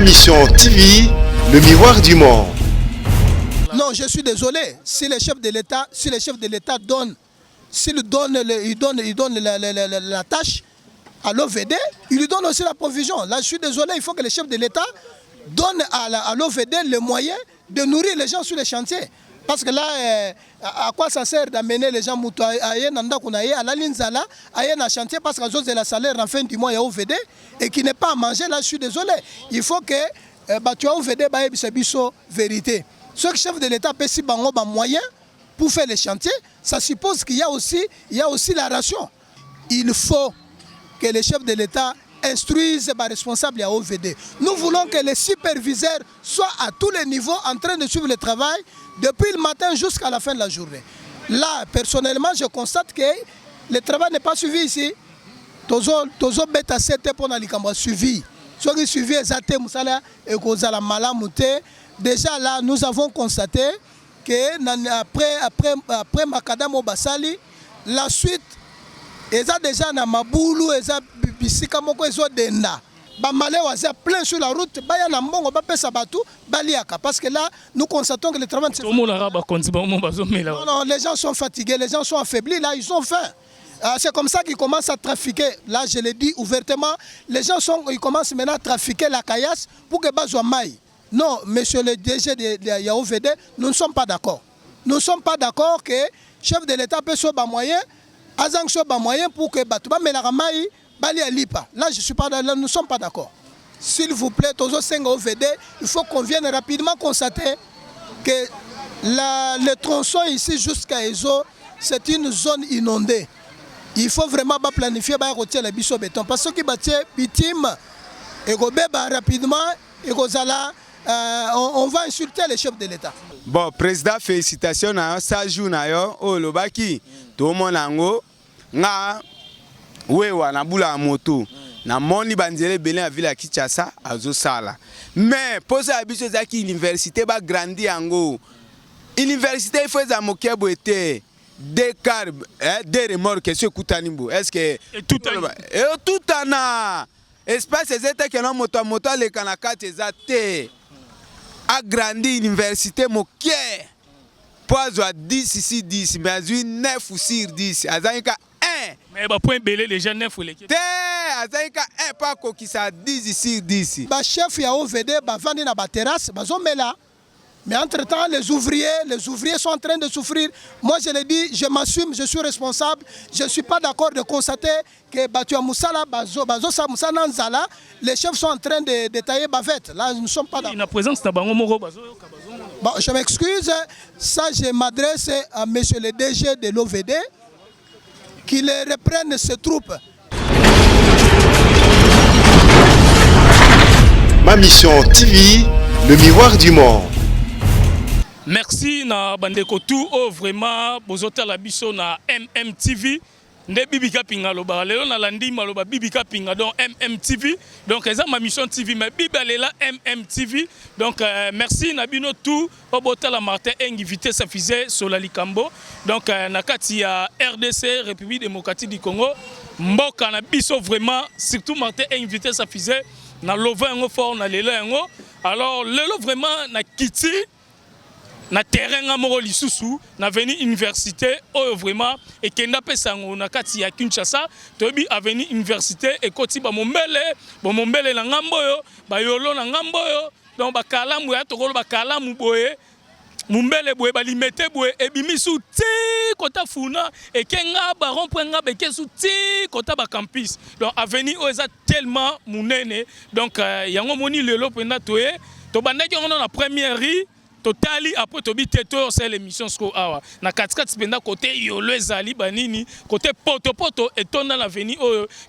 Ma mission TV, le miroir du monde. Non, je suis désolé. Si le chef de l'État donne, s'il donne, il donne la tâche à l'OVD, il lui donne aussi la provision. Là, je suis désolé, il faut que le chef de l'État donne à l'OVD les moyens de nourrir les gens sur les chantiers. Parce que là, à quoi ça sert d'amener les gens à la Linzala, à un chantier parce qu'ils ont le salaire en fin du mois, il y a OVD et qui n'est pas à manger. Là, je suis désolé. Il faut que tu as OVD, c'est vérité. Ce chef de l'État peut si un moyen pour faire les chantiers, ça suppose qu'il y a aussi la ration. Il faut que les chefs de l'État instruisent les responsables à OVD. Nous voulons que les superviseurs soient à tous les niveaux en train de suivre le travail depuis le matin jusqu'à la fin de la journée. Là, personnellement, je constate que le travail n'est pas suivi ici. Tozo beta sete pour n'alikamba suivi. Soit qui suivi exacté musala et causa la malamute. Déjà là, nous avons constaté que après Makadam Obasali, la suite, ils ont déjà na Maboulou, ils ont bisika moko ils ont denda. Bamalé waza plein sur la route, baya na mbongo ba pesa batu baliaka parce que là nous constatons que le travail non, les gens sont fatigués, les gens sont affaiblis, là ils ont faim. C'est comme ça qu'ils commencent à trafiquer. Là je le dis ouvertement, les gens ils commencent maintenant à trafiquer la caillasse pour que bazwa maï. Non, monsieur le DG de Yaouvede, nous ne sommes pas d'accord. Nous ne sommes pas d'accord que le chef de l'État peut soit moyen, Azang soit moyen pour que Batouba Melaramaï Bali Alipa. Là, je suis pas là, nous ne sommes pas d'accord. S'il vous plaît, Tozo Senga OVD, il faut qu'on vienne rapidement constater que le tronçon ici jusqu'à Ezo, c'est une zone inondée. Il faut vraiment planifier retirer les biseaux béton. Parce que qui victime, et rapidement, et on va insulter les chefs de l'État. Bon, président, félicitations à ça joue au Lobaki. Tout le monde nga wewa na bula moto na moni banzele belé à ville Kinshasa azo sala. Mais pour ça biso zaki université ba grandi yango. Université il faut za mokebo été des car des remorques ce kutanimbo. Est-ce que tout ana espace ezete que non moto le kanakate ezate agrandi université moké poizo à 10 ici 10 mais à 9 ou sur 10 azanka 1 mais ba point belé les gens 9 ou l'équipe té azanka 1 pas ko qui ça 10 sur 10 ba chef ya OVD ba vandi na ba terrasse bazomela. Mais entre-temps, les ouvriers sont en train de souffrir. Moi, je l'ai dit, je m'assume, je suis responsable. Je ne suis pas d'accord de constater que Batua Moussala, Bazosa Moussala Nzala, les chefs sont en train de détailler bavette. Là, nous ne sommes pas d'accord. Bon, je m'excuse. Ça, je m'adresse à monsieur le DG de l'OVD, qu'il reprenne ses troupes. Ma mission TV, le miroir du monde. Merci na bandeko tout vraiment bozota la biso na MMTV ne bibika pinga loba lelo na landi maloba bibika pinga donc MMTV donc eza ma mission TV mais bibalela MMTV donc merci na bino tout obota la Martin invité sa fizé sur la Likambo donc na kati ya RDC République démocratique du Congo mboka na biso vraiment surtout Martin invité sa fizé na lova ngo fort na lelo ngo alors lelo vraiment na kiti na terrain amoro lisusu na veni université oyo vraiment et kenda pesango na kati ya Kinshasa tobi avenue université et koti ba mombele na ngambo yo ba yolo na ngambo yo donc ba kalamu ya tokolo ba kalamu boye mumbele boye ba limete boye e bimisu ti kota funa et kenga ba romprenga be kesu ti kota ba campus donc avenue oyo eza tellement munene donc yango moni lelo penda toye to bandaki on na première rue totali après tobi teto c'est l'émission sko awa na 4 penda côté yolo ezali banini côté poto et ton dans l'avenir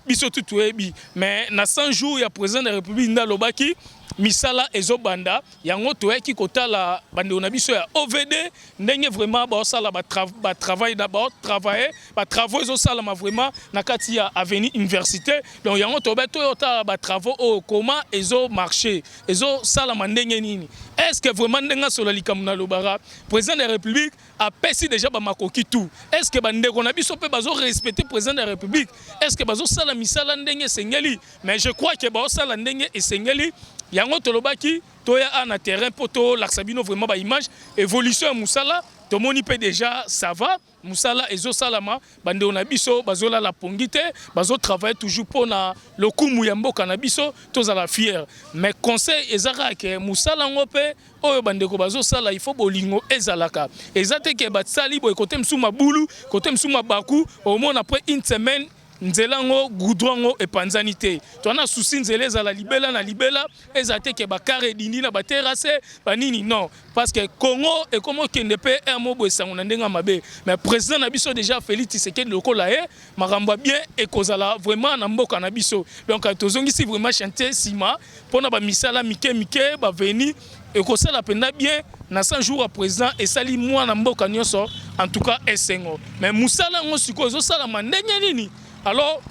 biso tout ebi mais na 100 jours ya président de la République ndalobaki misala ezobanda yango toyaki kotala bande na biso ya OVD ndenge vraiment ba sala ba travail d'abord travailler ba travaux ezosala ma vraiment na kati ya avenue université donc yango tobeto yota ba travaux au comment ezo marché ezo sala mandenge nini est-ce que vraiment ndenga sola likamuna lobara président de la République a pesi déjà ba makoki tout est-ce que bande na biso pe bazo respecter président de la République est-ce que bazo sala misala ndenge sengeli mais je crois que ba sala ndenge esengeli yango tolobaki toya na terrain poto l'aksabino vraiment ba image évolution ya musala tomoni pe déjà ça va musala ezo salama bande on biso bazola la pongite bazo travailler toujours pour na lokumu ya mboka na biso tozala fier mais conseil ezaka ke musala ngope oyo bande ko bazo sala il faut bolingo ezalaka ezate ke batsali boy côté msuma bulu côté msuma baku au moins après une semaine nzelango goudrongo epanzani te tona souci nzele ezala libela na libela ezate ke bakare dindi na baterase banini non parce que Congo et comme kende pe mobo esango na ndenga mabe mais président na biso déjà Félix Tshisekedi lokola e makambo bien et kozala vraiment na mboka na biso donc tozongisi vraiment chanter sima pona ba misala mike ba veni et que ça la peine bien na 100 jours à présent et sali moi na mboka nyonso en tout cas esengo mais musala ngo siko zo sala mandenge nini. Alors,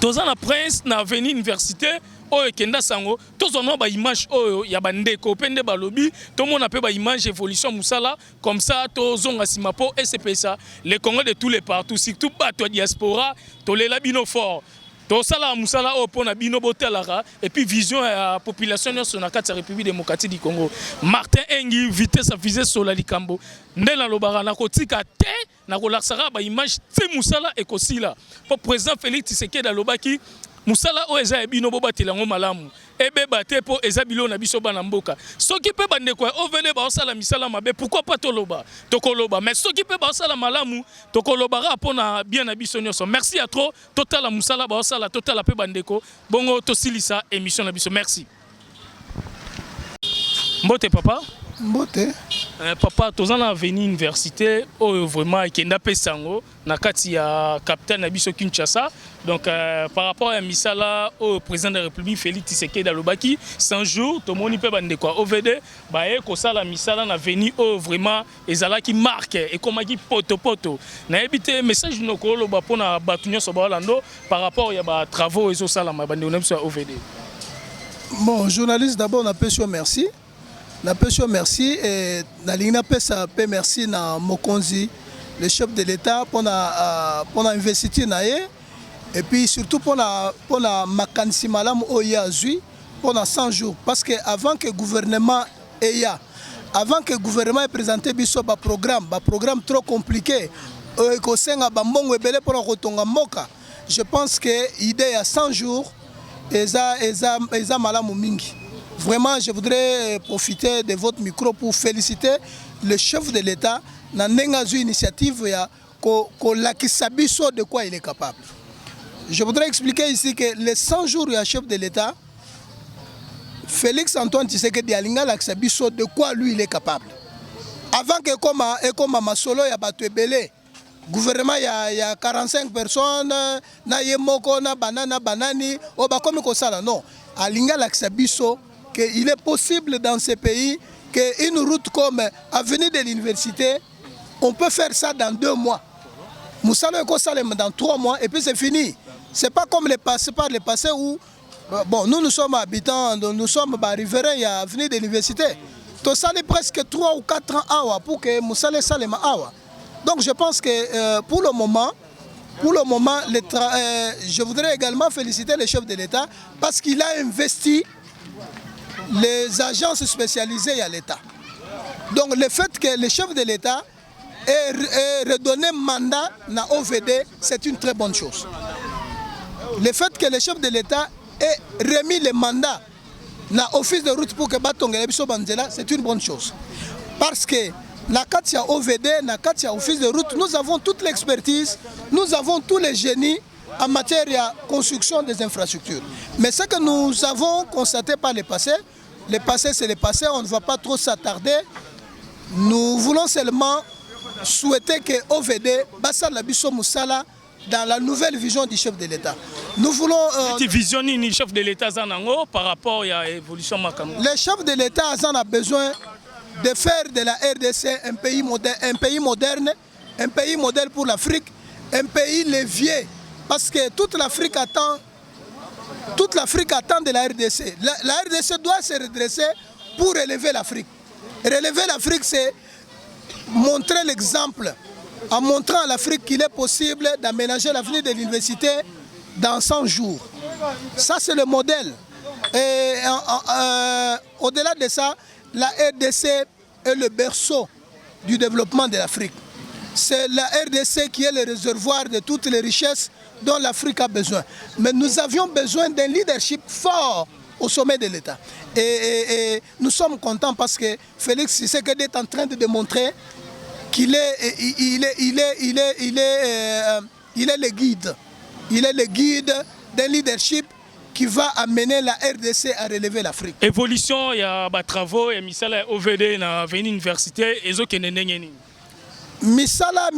tous en prince na avenue université oyo kenda sango tous on ba image oyo ya bandeko pende balobi tout monde appelle ba image évolution musala comme ça tous on asima po SPSA les Congolais de tous les partout surtout pas toi diaspora to les labino fort to sala musala o pona bino botelara et puis vision à population sur la carte de la République démocratique du Congo Martin Engi vitesse à viser sur la likambo ndela lobara na kotika te na kolaksara ba image te musala ekosila pour président Félix Tshisekedi alobaki musala o eza bino bobatelango malamu ebe bate po eza bilo na biso bana mboka soki pe bande ko ovele ba osala misala mabe pourquoi pas toloba tokoloba mais soki pe ba osala malamu tokoloba rapona bien na biso nyonso merci à trop total musala ba osala total pe bande ko bongo tosilisa émission na biso merci mbote papa mbote papa tozana avenue université oyo vraiment kenda pesango na kati ya capitaine na biso Kinshasa donc par rapport à misala au président de la République Félix Tshisekedi alobaki 100 jours to moni pe bande kwa OVD ba e ko sala misala na avenue o vraiment ezalaki marque et komaki poto na ebité message no ko loba pona batunyo so ba lando par rapport ya ba travaux ezo sala ma bande na biso OVD. Bon journaliste d'abord na pesio merci. Na pesio merci et na lingna pesa pe merci na Mokonzi le chef de l'État pour investir na ye et puis surtout pour makanisi malamu oya zui pour 100 jours parce que avant que gouvernement avant que gouvernement ait présenté biso ba programme trop compliqué ko senga ba mbongo ebele pour kotonga mboka je pense que idée à 100 jours eza malamu mingi. Vraiment, je voudrais profiter de votre micro pour féliciter le chef de l'État dans une initiative de quoi il est capable. Je voudrais expliquer ici que les 100 jours du chef de l'État, Félix Antoine Tshisekedi alinga l'aksabiso de quoi lui il est capable. Avant que comme Masolo ya batu ebele, gouvernement il y a 45 personnes, na yemoko na banani, oba comme kosala non, alinga l'aksabiso qu'il est possible dans ce pays qu'une route comme avenue de l'université, on peut faire ça dans 2 mois. Moussalo Eko Salem dans 3 mois et puis c'est fini. C'est pas comme par le passé où bon, nous sommes habitants, nous sommes riverains à avenue de l'université. Tout ça est presque 3 ou 4 ans pour que Moussalo Salem awa. Donc je pense que pour le moment, je voudrais également féliciter le chef de l'État parce qu'il a investi les agences spécialisées à l'État. Donc le fait que le chef de l'État ait redonné mandat à OVD, c'est une très bonne chose. Le fait que le chef de l'État ait remis le mandat à l'office de route pour que Batonga Ebiso Banzela, c'est une bonne chose. Parce que la Katia OVD, la Katia office de route, nous avons toute l'expertise, nous avons tous les génies en matière de construction des infrastructures. Mais ce que nous avons constaté par le passé c'est le passé, on ne va pas trop s'attarder. Nous voulons seulement souhaiter que OVD bassa la biso musala dans la nouvelle vision du chef de l'État. Nous voulons vision ni chef de l'État zanango par rapport à l'évolution makambo. Le chef de l'État a besoin de faire de la RDC un pays moderne, un pays modèle pour l'Afrique, un pays levier parce que toute l'Afrique attend de la RDC. La RDC doit se redresser pour relever l'Afrique. Relever l'Afrique, c'est montrer l'exemple, en montrant à l'Afrique qu'il est possible d'aménager l'avenir de l'université dans 100 jours. Ça, c'est le modèle. Et au-delà de ça, la RDC est le berceau du développement de l'Afrique. C'est la RDC qui est le réservoir de toutes les richesses dont l'Afrique a besoin. Mais nous avions besoin d'un leadership fort au sommet de l'État. Et nous sommes contents parce que Félix Tshisekedi est en train de démontrer qu'il est le guide. Il est le guide d'un leadership qui va amener la RDC à relever l'Afrique. Évolution, il y a des travaux, il y a OVD dans l'université, et il Misala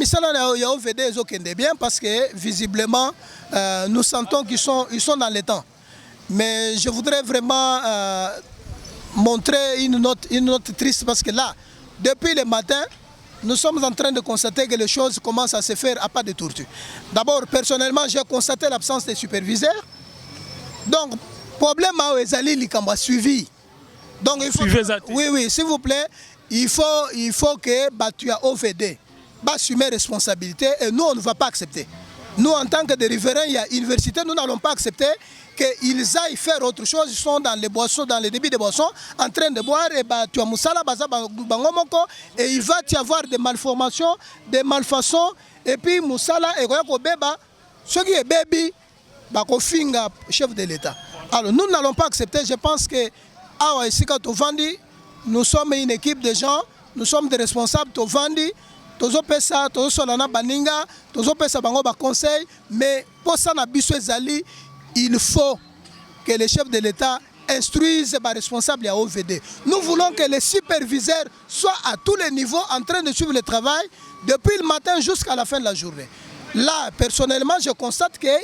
ya OVD ezokende bien parce que visiblement nous sentons qu'ils sont dans les temps. Mais je voudrais vraiment montrer une note triste parce que là, depuis le matin, nous sommes en train de constater que les choses commencent à se faire à pas de tortue. D'abord, personnellement, j'ai constaté l'absence des superviseurs. Donc, problème à Ezali Likamba suivi. Donc, il faut oui, s'il vous plaît, il faut que tu as OVD assumer responsabilité et nous on ne va pas accepter. Nous en tant que des riverains, il y a université, nous n'allons pas accepter qu'ils aillent faire autre chose. Ils sont dans les boissons, dans les débits de boissons, en train de boire et tu as Moussala, et il va y avoir des malformations, des malfaçons et puis Moussala et Beba, ce qui est baby, Bakofinga, chef de l'État. Alors nous n'allons pas accepter. Je pense que nous sommes une équipe de gens, nous sommes des responsables de Vandi. Tozo pesa, tozo solana baninga, tozo pesa bango ba conseil, mais pour ça na biso ezali, il faut que les chefs de l'État instruisent les responsables à OVD. Nous voulons que les superviseurs soient à tous les niveaux en train de suivre le travail depuis le matin jusqu'à la fin de la journée. Là, personnellement, je constate que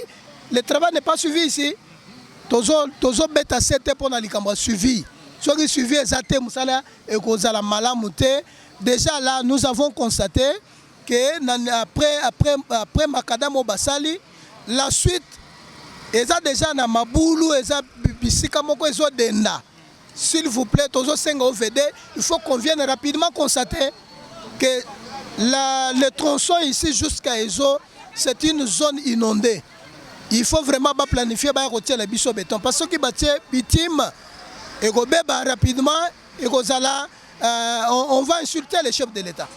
le travail n'est pas suivi ici. Tozo beta sete pour na likambo suivi. Ceux qui suivi ezate musala et kozala malamute. Déjà là, nous avons constaté que après Makadam Obasali, la suite, ils ont déjà na Maboulou, ils ont bisika moko, ils ont denda. S'il vous plaît, tozo senga OVD, il faut qu'on vienne rapidement constater que le tronçon ici jusqu'à Ezo, c'est une zone inondée. Il faut vraiment planifier retirer les biseaux béton parce que bâti bitime et go rapidement et gozala. On va insulter les chefs de l'État.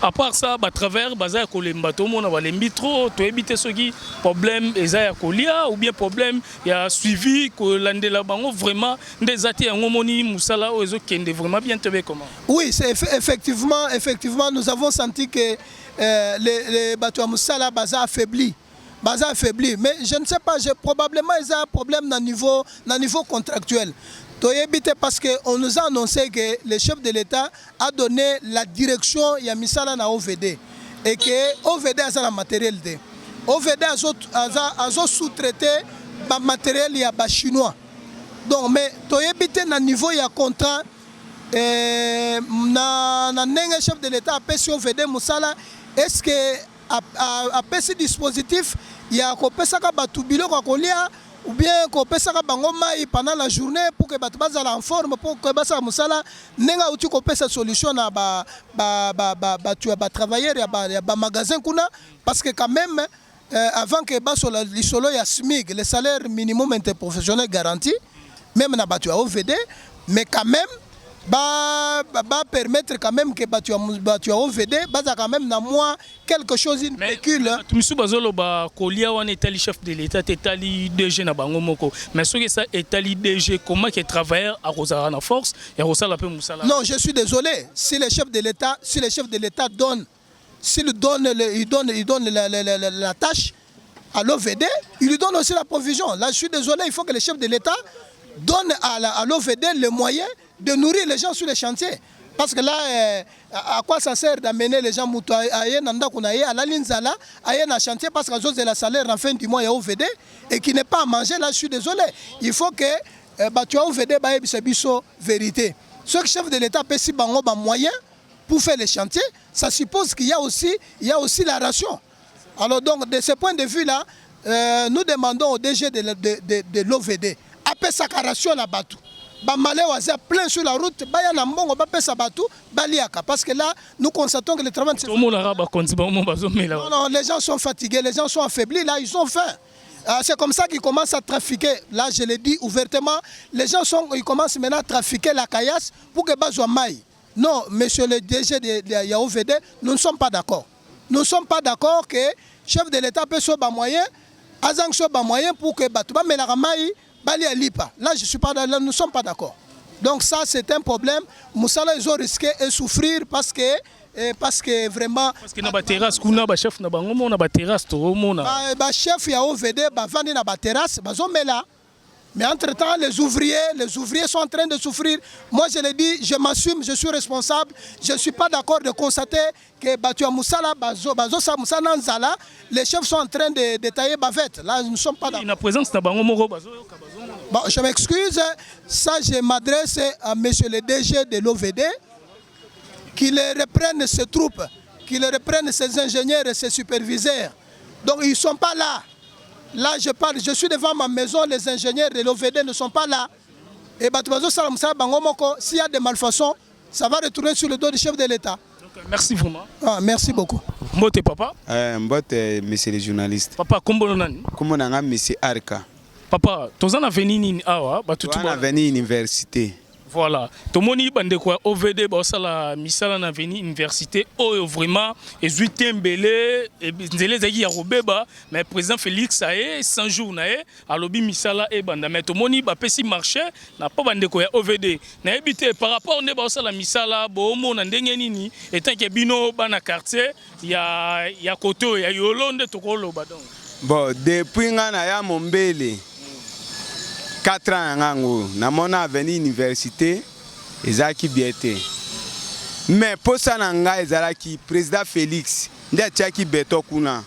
À part ça, à travers Baza Kolemba, tout le monde va les trop, tu évites ce qui problème Ezaya Kolia ou bien problème il y a suivi que l'Andela Bango vraiment des athées en homonyme Moussala ou Ezokende vraiment bien te comment. Oui, c'est effectivement nous avons senti que les Bateau Moussala Baza affaibli. Mais je ne sais pas, probablement ils ont un problème dans le niveau contractuel. Parce qu'on nous a annoncé que le chef de l'État a donné la direction à Misala na OVD et que OVD a la matériel. OVD a sous-traité le matériel ya chinois. Donc, mais toyebite na niveau ya contrat na chef de l'État a payé OVD Moussala. Est-ce que à ce dispositif il y a kopesaka batubilo kwa kolia ou bien qu'on peut ça pendant la journée pour que les gens soient en forme, pour que les gens soient cette solution à travailler à magasin parce que quand même avant que les solo ya SMIC, le salaire minimum interprofessionnel garanti, même na batu OVD, mais quand même permettre quand même que batu OVD quand même na moi quelque chose in pécule. Monsieur Bazolo ba kolia on est chef de l'État etali DG na bango moko mais ce que ça etali DG comment que travailleur à Rosara na force et Rosala pe Moussala. Non, je suis désolé, si les chefs de l'État donnent la tâche à l'OVD, il lui donne aussi la provision. Là, je suis désolé, il faut que les chefs de l'État donnent à l'OVD les moyens de nourrir les gens sur les chantiers. Parce que là, à quoi ça sert d'amener les gens à la Linzala, à un chantier parce qu'ils ont le salaire en fin du mois, il y a OVD et qui n'est pas à manger. Là, je suis désolé. Il faut que tu as OVD, c'est vérité. Ce chef de l'État peut si moyen pour faire les chantiers, ça suppose qu'il y a aussi la ration. Alors donc, de ce point de vue-là, nous demandons au DG de l'OVD, appelle sa ration à Batou. Plein sur la route, parce que là, nous constatons que le travail... Non, les gens sont fatigués, les gens sont affaiblis, là, ils ont faim. C'est comme ça qu'ils commencent à trafiquer. Là, je l'ai dit ouvertement. Les gens ils commencent maintenant à trafiquer la caillasse pour que Bazoua maille. Non, monsieur le DG de Yaouvede, nous ne sommes pas d'accord. Nous ne sommes pas d'accord que le chef de l'État peut soit moyen, Azang soit moyen pour que Batouba Melagamaï Bali à Lipa. Là, nous ne sommes pas d'accord. Donc ça, c'est un problème. Moussala, ils ont risqué de souffrir parce que vraiment... Parce que na ba terrasse, kuna ba chef na bango na ba terrasse to mona. Ba chef Yaouvede, ba vandi na ba terrasse, bazomela. Mais entre-temps, les ouvriers sont en train de souffrir. Moi, je l'ai dit, je m'assume, je suis responsable. Je ne suis pas d'accord de constater que Batua Moussala, Bazosa Moussala Nzala, les chefs sont en train de détailler bavette. Là, nous ne sommes pas d'accord. Bon, je m'excuse. Ça, je m'adresse à monsieur le DG de l'OVD, qu'il reprenne ses troupes, qu'il reprenne ses ingénieurs et ses superviseurs. Donc, ils ne sont pas là. Là, je parle, je suis devant ma maison, les ingénieurs de l'OVD ne sont pas là. Et s'il y a des malfaçons, ça va retourner sur le dos du chef de l'État. Merci vraiment. Merci beaucoup. Mbote papa. Mbote monsieur le journaliste. Papa, comment nani? Comment nanga monsieur Arka. Papa, tozana veni nini awa ba tutu ba veni université. Voilà. Tomoni bande kwa OVD ba sala misala na veni université oyo vraiment ezuitembele et nzele zaki ya robeba mais président Félix aé 100 jours na e alobi misala e banda mais tomoni ba pesi marché na pa bande kwa OVD na ebité par rapport ne ba sala misala bo mona ndenge nini etant que bino bana quartier ya koto ya yolonde tokolo ba donc. Bon depuis ngana ya Mombele 4 ans ngango na mona avenue université ezaki biete mais posa na nga ezalaki président Félix ndi atiaki beto kuna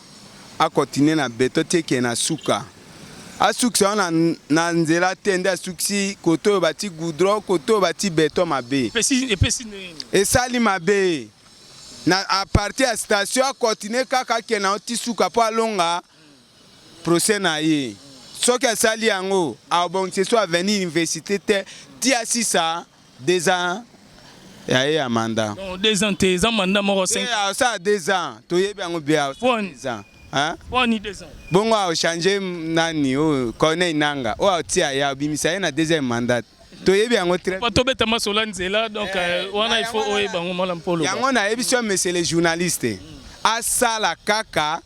a continuer na beto teke na suka asuksi na nzela te ndi asuksi koto bati goudron koto bati beto mabe esali mabe na a partir ya station a continuer kaka ke na oti suka po alonga procès na ye soki asali yango abongisi so avenir université te ti asisa 2 ans ya ye ya mandat. Non 2 ans te za mandat moko 5 ans. Ça 2 ans to yebi yango bia 2 ans. Hein? Ni 2 ans. Bongo a changer nani o Corneille Nanga o atia ya bimisa ye na 2e mandat. To yebi yango très. Pas to beta masola nzela donc wana il faut oye bango mala mpolo. Yango na yebi so monsieur le journaliste. Asala kaka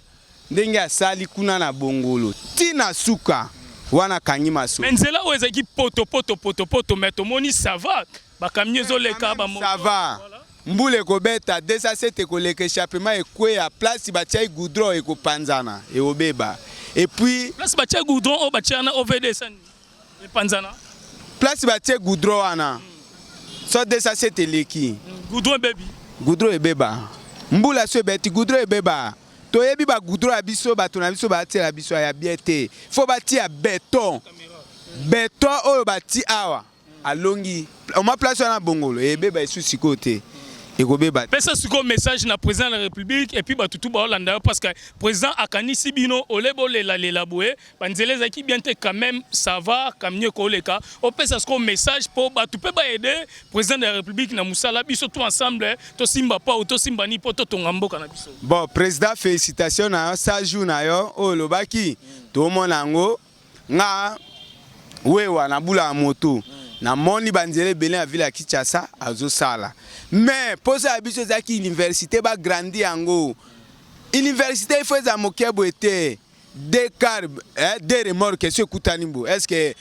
ndenge asali kuna na bongolo tina suka wana kangi maso menzela oza ki poto mais tomoni ça va ba kamiezo leka ba ça va mbule ko beta 207 ko leka échappement ekwe ya place batia goudron eko panzana e obeba et puis place batia goudron o batia na OVD sani e panzana place batia goudron wana so 207 leki goudron e beba mbula so beti goudron e beba to yebi ba goudron ya biso bato na biso batia la biso ya biete faut batia béton oyo bati awa alongi on ma place na bongolo ebeba isusi kote ekobeba pesa siko message na président de la République et puis batutu ba Hollande parce que président akanisi bino olebo lela boye banzele zaki bien te quand même ça va kamnye ko leka o pesa siko message pour batu pe ba aider président de la République na musala biso tout ensemble to simba pa to simba ni poto to ngamboka na biso. Bon président félicitations na sa jour na yo o lobaki to monango nga wewa na bula moto na moni banzele belé à ville à Kinshasa azo sala mais posa abiso zaki université ba grandi yango université il faut za mokebo était des car des remorques que kutanimbo est-ce que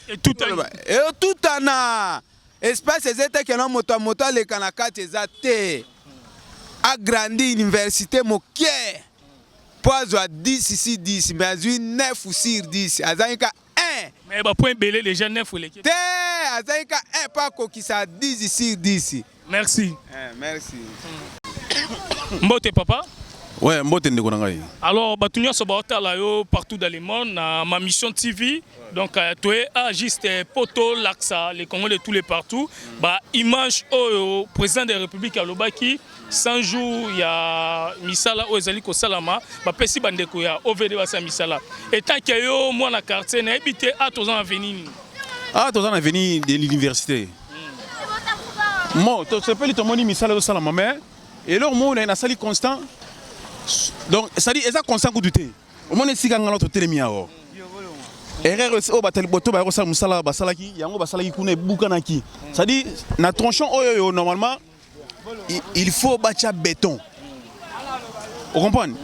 tout ana espace ezete que no moto le kana kate zate a grandi université mokie pozo a 10 ici 10 mais azui 9 ou sur 10 azanka mais ba point belé les gens 9 ou les te azanka pas kokisa 10 ici 10. Merci. Merci. Mbote papa. Ouais, mbote ndeko na ngai. Alors batunya so baota la yo partout dans le monde na ma mission TV. Donc toi juste poto l'axa les Congolais de tous les partout. Ba image au président de la République alobaki 100 jours ya misala o ezali ko salama ba pesi bandeko ya OVD ba sa misala. Et tant que yo moi na quartier na habité à tozan avenir. Ah tozan avenir de l'université. Moi, tu sais pas moni misala do salama mais et leur mot na sali constant. Donc ça dit ça constant coup douté. Au moins si ganga notre télémia o. erreur o batali boto ba rosala musala basalaki yango basalaki kuna bukanaki ça dit na tronçon oyo normalement il faut bâtir béton. Vous comprenez?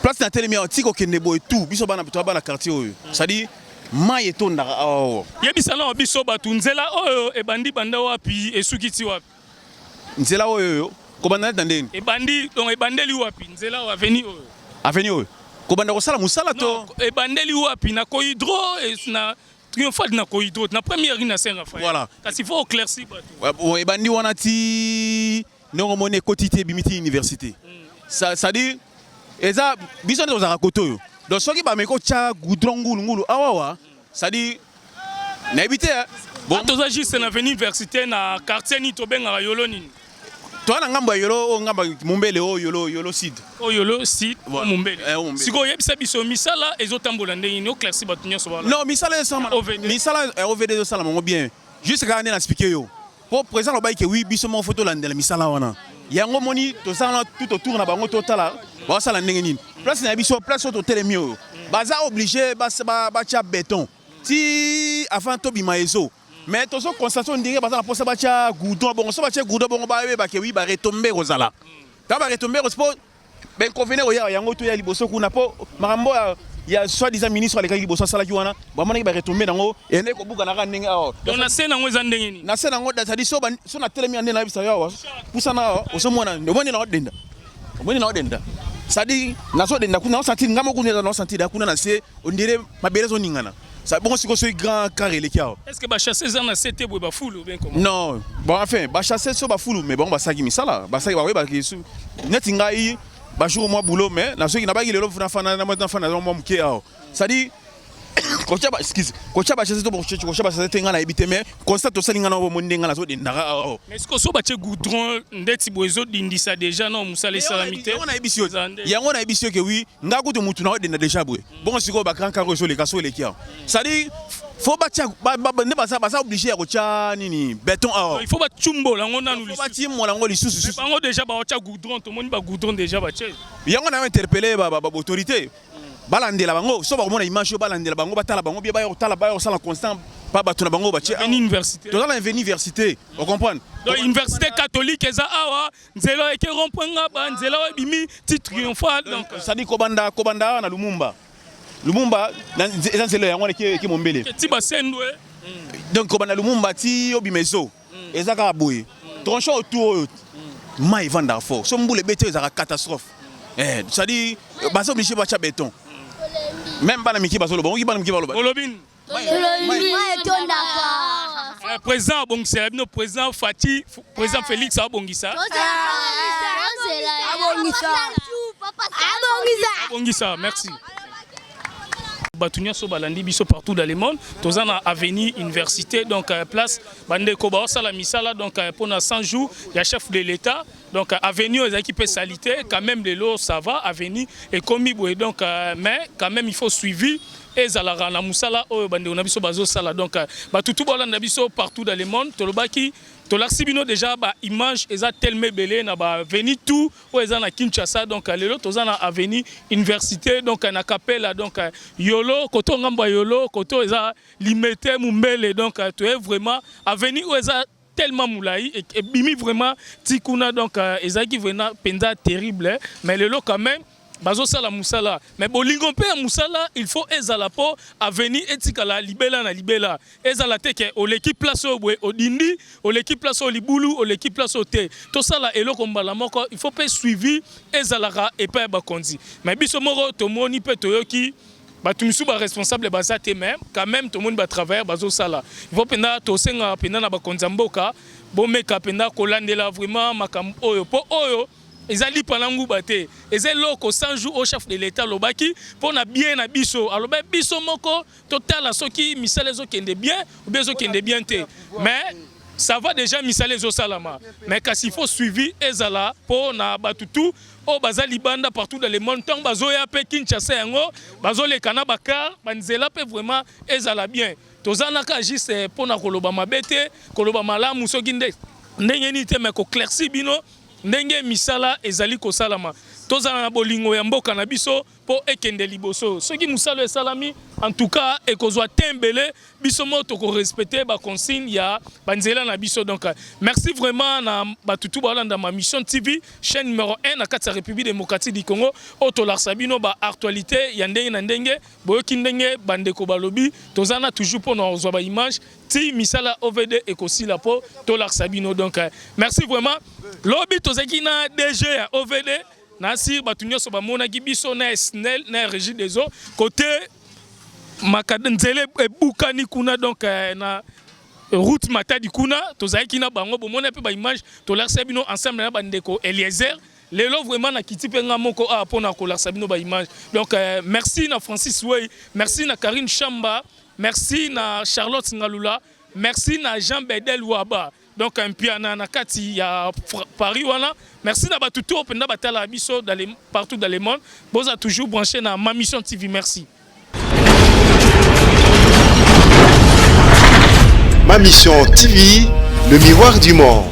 Place na telemi otiko kende boy tout biso bana to bana quartier oyo ça dit mai etonda yebisana biso batu nzela oyo ebandi banda wapi esukiti wapi nzela oyo ko banda ndeni ebandi donc ebandeli wapi nzela wa avenue oyo ko banda ko sala musala to ebandeli wapi na ko hydro et na triomphal na ko hydro na première na Saint Raphaël voilà kasi faut éclaircir batu ebandi wana ti non mone quotité bimiti université ça dit eza biso ndo za koto yo donc soki ba meko cha goudron ngulu awawa ça dit na éviter bon toza juste na avenue université na quartier ni to benga yolo nini toi na ngambo yolo ngamba mumbele o yolo sud o yolo sud mumbele siko yebisa biso misala ezotambola ndenge ni oclairci batu nyonso bala non misala sama misala OVD sala mo bien juste quand on a expliqué yo pour présent le bail que oui biso mo photo landela misala wana yango moni to sala tout autour na bango totala ba sala ndenge nini place na biso place to telemi yo baza obligé ba cha béton ti avant to bima ezo mais to so constatation ndenge baza na posa ba cha goudron bon so ba cha goudron bon ba ba ke oui ba retomber rozala ka ba retomber au sport ben convenir ya yango to ya liboso kuna po makambo ya soi-disant ministre aleka liboso sala ki wana ba mona ba retomber nango ene ko buka na ka ndenge awo donc na sena ngo za ndenge ni na sena ngo da ça dit so na telemi ande na bisa yawa pusana o so mona ndoboni na odenda omoni na odenda ça dit na so denda kuna sentir ngamo kuna na sentir da kuna na se on dirait mabele zo ningana ça bon si ko so grand carré les kia est-ce que ba chasser ça na CT bo ba foule ou bien comment non bon enfin ba chasser so ba foule mais bon ba saki misala ba saki ba we ba kisu neti ngai ba jour moi boulot mais na so ki na ba gilelo funa fana na mo mke ao ça dit kocha ba excuse kocha ba chasser to bo kocha ba chasser tenga na ebite mais constate sali ngana bo mondinga na so denda ao mais est-ce que so ba che goudron ndeti bozo dindisa déjà non musale salamité yango na ebisio ke oui ngako to mutu na odenda déjà boy bon siko ba grand carreau so le kaso le kia ça dit faut ba ne ba ça obligé ya kocha nini béton ao il faut ba chumbo la ngona nous faut ba timo la ngoli susu bango déjà ba cha goudron to moni ba goudron déjà ba che yango na interpeller ba autorité balandela bango so ba mona image yo balandela bango batala bango bien ba yo tala ba yo sala constant pas bato na bango ba che université to la université on comprend donc université catholique eza awa nzelo eke romponga ba nzelo bimi ti triomphal donc ça dit kobanda na Lumumba eza nzelo yango ki mombele ti basendwe donc kobanda Lumumba ti obimezo eza ka boye tronçon autour mai vanda fort so mbule bete eza catastrophe ça dit baso obligé ba cha béton même bana miki baso loba bana miki baloba olobin président bongisa no président Fati président Félix abongisa abongisa merci Batunia so balandi biso partout dans le monde tozana avenue université donc place bande ko ba sala misala donc pour 100 jours il y a chef de l'état donc avenue aux équipes salité quand même les lots ça va avenue et commis donc mais quand même il faut suivi et zalara na musala o bande on a biso bazo sala donc batutu balanda biso partout dans le monde tolobaki tolaksibino déjà ba image eza tellement belé na ba avenue tout o eza na Kinshasa donc lelo tozana avenue université donc na capella donc yolo koto ngamba yolo koto eza limité mumbele donc tu es vraiment avenue o eza tellement moulai et bimi vraiment tikuna donc ezaki vraiment penza terrible mais lelo quand même bazo sala musala mais bolingo pe musala il faut ezala po avenir etikala libela na libela ezala teke o l'équipe place au odindi o l'équipe place au libulu o l'équipe place au te to sala eloko mbala moko il faut pe suivi ezalaka et pas bakonzi mais biso moko to moni pe toyoki batumisu ba responsable bazate même quand même to moni ba travailler bazo sala il faut pena to senga pena na bakonza mboka bo meka pena kolandela vraiment makam oyo po oyo ezali palangu bate ezelo 100 jours au chef de l'état lobaki pour na bien na biso aloba biso moko total soki misale zo kende bien ou bien zo kende bien te mais ça va déjà misale zo salama mais kasi faut suivi ezala pour na batutu o bazali banda partout dans le monde tant bazo ya pe Kinshasa yango bazo le kana bakar banzela pe vraiment ezala bien tozana ka juste pour na koloba mabete koloba malamu soki ndenge ni te mais ko clairci bino ndenge misala ezali ko salama tozala na bolingo ya mboka na biso po ekende liboso soki musalo esalami en tout cas ekozwa tembele biso mo to ko respecter ba consigne ya banzela na biso donc merci vraiment na batutu balanda ma mission TV chaîne numéro 1 na kati ya République démocratique du Congo otolar sabino ba actualité ya ndenge na ndenge boyoki ndenge bandeko balobi tozana toujours pour nous ozwa ba image ti misala OVD ekosila po tolar sabino donc merci vraiment lobby tozaki na DG ya OVD Nasir Batunyoso Bamona Gibiso na SNEL na régie des eaux côté Makadenzele Bukani Kuna donc na route Matadi Kuna tozaki na bango bomona pe ba image to la sabino ensemble na bandeko Eliezer lelo vraiment na kiti pe nga moko a pona ko la sabino ba image donc merci na Francis Wey merci na Karine Chamba merci na Charlotte Ngalula merci na Jean Bedel Waba donc un piano na kati ya Paris wana merci na batuto penda batala biso partout dans le monde boza toujours branché na ma mission TV merci. Ma mission TV, le miroir du monde.